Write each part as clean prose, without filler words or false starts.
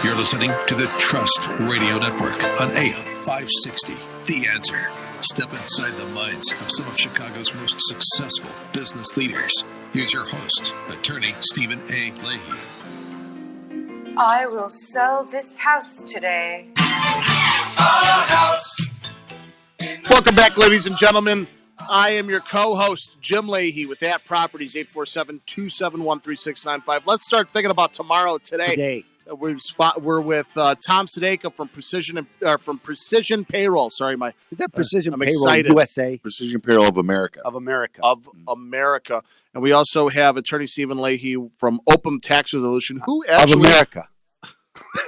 You're listening to the Trust Radio Network on AM 560. The Answer. Step inside the minds of some of Chicago's most successful business leaders. Here's your host, attorney Stephen A. Leahy. I will sell this house today. Welcome back, ladies and gentlemen. I am your co-host, Jim Leahy, with That Properties, 847-271-3695. Let's start thinking about tomorrow today. We're with Tom Sadeka from Precision Payroll. Sorry, is that Precision I'm Payroll excited. USA? Precision Payroll of America. Of America. And we also have attorney Stephen Leahy from Opum Tax Resolution, who actually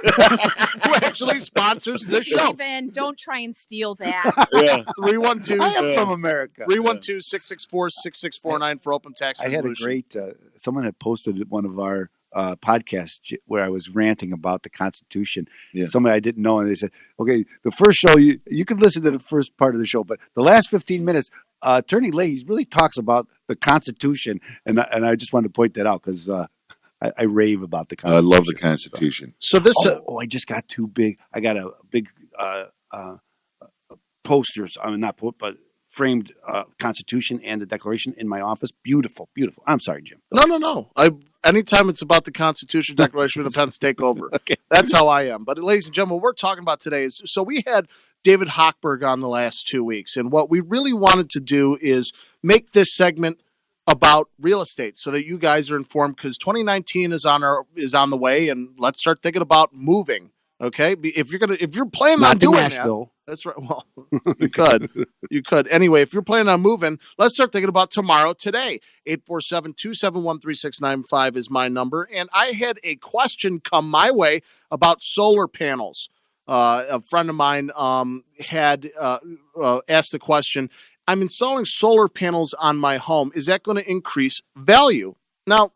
who actually sponsors this show. Stephen, don't try and steal that. Yeah. 312. I am from America. 312-664-6649 for Opum Tax Resolution. I had a great. Someone had posted one of our podcast where I was ranting about the Constitution. Yeah. Somebody I didn't know, and they said, "Okay, the first show you could listen to the first part of the show, but the last 15 minutes, Attorney Leahy really talks about the Constitution." And I just wanted to point that out because I rave about the Constitution. I love the Constitution. So this, I just got too big. I got a big posters. I mean, but framed Constitution and the Declaration in my office. Beautiful, beautiful. I'm sorry, Jim. No. Anytime it's about the Constitution, Declaration of Independence, take over. Okay. That's how I am. But ladies and gentlemen, what we're talking about today is, so we had David Hochberg on the last 2 weeks, and what we really wanted to do is make this segment about real estate so that you guys are informed, because 2019 is on the way, and let's start thinking about moving. Okay, if you're planning on doing Nashville. That's right. Well, you could. Anyway, if you're planning on moving, let's start thinking about tomorrow today. 847-271-3695 is my number, and I had a question come my way about solar panels. A friend of mine had asked the question, I'm installing solar panels on my home. Is that going to increase value? Now,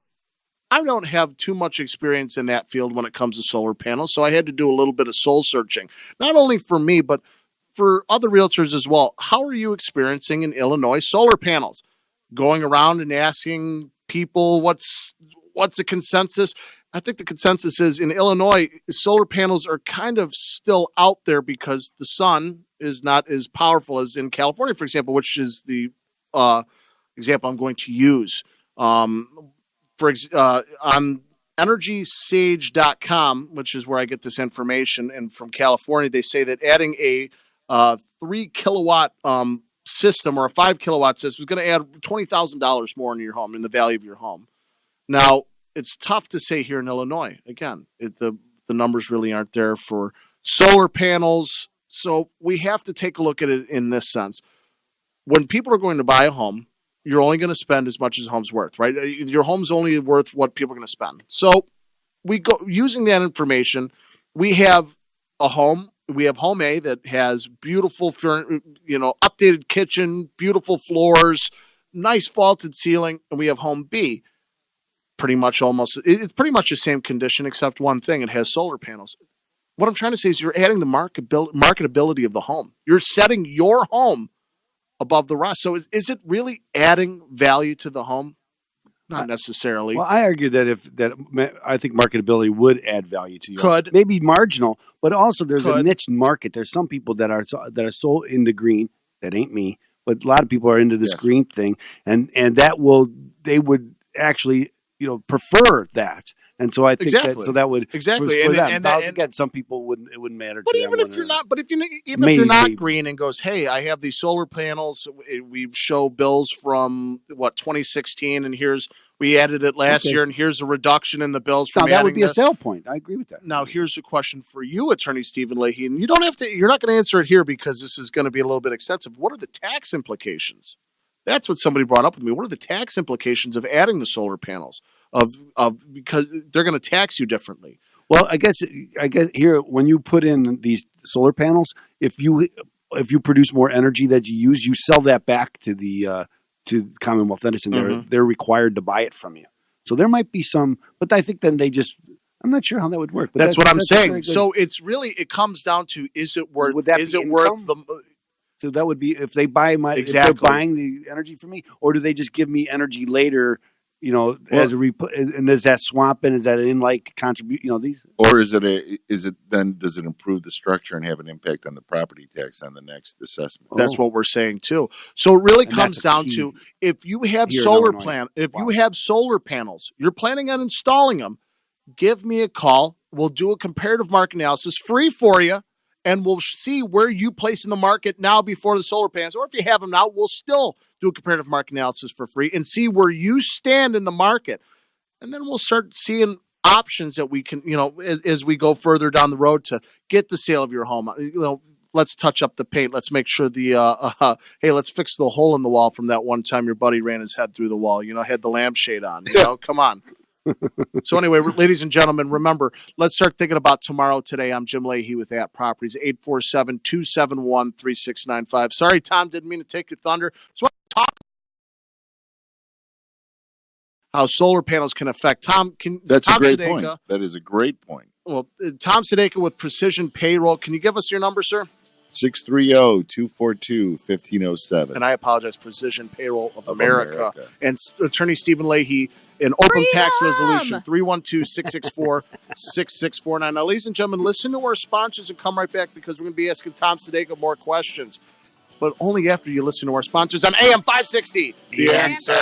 I don't have too much experience in that field when it comes to solar panels, so I had to do a little bit of soul searching, not only for me, but for other realtors as well. How are you experiencing in Illinois solar panels? Going around and asking people what's the consensus? I think the consensus is in Illinois, solar panels are kind of still out there because the sun is not as powerful as in California, for example, which is the example I'm going to use. On EnergySage.com, which is where I get this information, and from California, they say that adding a 3 kilowatt system or a 5 kilowatt system is going to add $20,000 more in your home, in the value of your home. Now, it's tough to say here in Illinois. Again, the numbers really aren't there for solar panels, so we have to take a look at it in this sense. When people are going to buy a home, you're only going to spend as much as the home's worth, right? Your home's only worth what people are going to spend. So we go using that information. We have a home. We have home A that has beautiful, updated kitchen, beautiful floors, nice vaulted ceiling, and we have home B. It's pretty much the same condition except one thing: it has solar panels. What I'm trying to say is you're adding the marketability of the home. You're setting your home above the rest. So is it really adding value to the home? Not necessarily. Well, I argue that I think marketability would add value to you. Could. Maybe marginal, but also there's a niche market. There's some people that are so into green. That ain't me, but a lot of people are into this green thing, and they would actually prefer that. And so I think that would exactly. And again, some people it wouldn't matter. But to even them if you're not, if you're not green and goes, hey, I have these solar panels. We show bills from 2016, and we added it last year, and here's a reduction in the bills from. Now that would be a sale point. I agree with that. Now here's a question for you, Attorney Stephen Leahy, and you don't have to. You're not going to answer it here because this is going to be a little bit extensive. What are the tax implications? That's what somebody brought up with me. What are the tax implications of adding the solar panels? Because they're going to tax you differently. Well, I guess here, when you put in these solar panels, if you produce more energy that you use, you sell that back to the Commonwealth Edison. Mm-hmm. They're required to buy it from you. So there might be some, but I think then I'm not sure how that would work. But that's what I'm saying. So it comes down to, is it worth? Would that is be it income? worth the? So that would be if they buy if they're buying the energy from me, or do they just give me energy later? as a and is that swamping? Is that an in-like contribute? These. Or is it then does it improve the structure and have an impact on the property tax on the next assessment? That's what we're saying too. So it really comes down key to if you have here in solar Illinois. you have solar panels, you're planning on installing them, give me a call. We'll do a comparative market analysis free for you, and we'll see where you place in the market now before the solar panels. Or if you have them now, we'll still do a comparative market analysis for free and see where you stand in the market. And then we'll start seeing options that we can, as we go further down the road to get the sale of your home. Let's touch up the paint. Let's make sure hey, let's fix the hole in the wall from that one time your buddy ran his head through the wall, had the lampshade on, come on. So anyway, ladies and gentlemen, remember, let's start thinking about tomorrow today. I'm Jim Leahy with At Properties, 847-271-3695. Sorry, Tom, didn't mean to take your thunder. So I want to talk how solar panels can affect. That's Tom a great Sadeka, point. That is a great point. Well, Tom Sadeka with Precision Payroll. Can you give us your number, sir? 630-242-1507. And I apologize, Precision Payroll of America. And Attorney Stephen Leahy in Open Tax Resolution, 312-664-6649. Now, ladies and gentlemen, listen to our sponsors and come right back because we're going to be asking Tom Sadeka more questions. But only after you listen to our sponsors on AM 560. The Answer.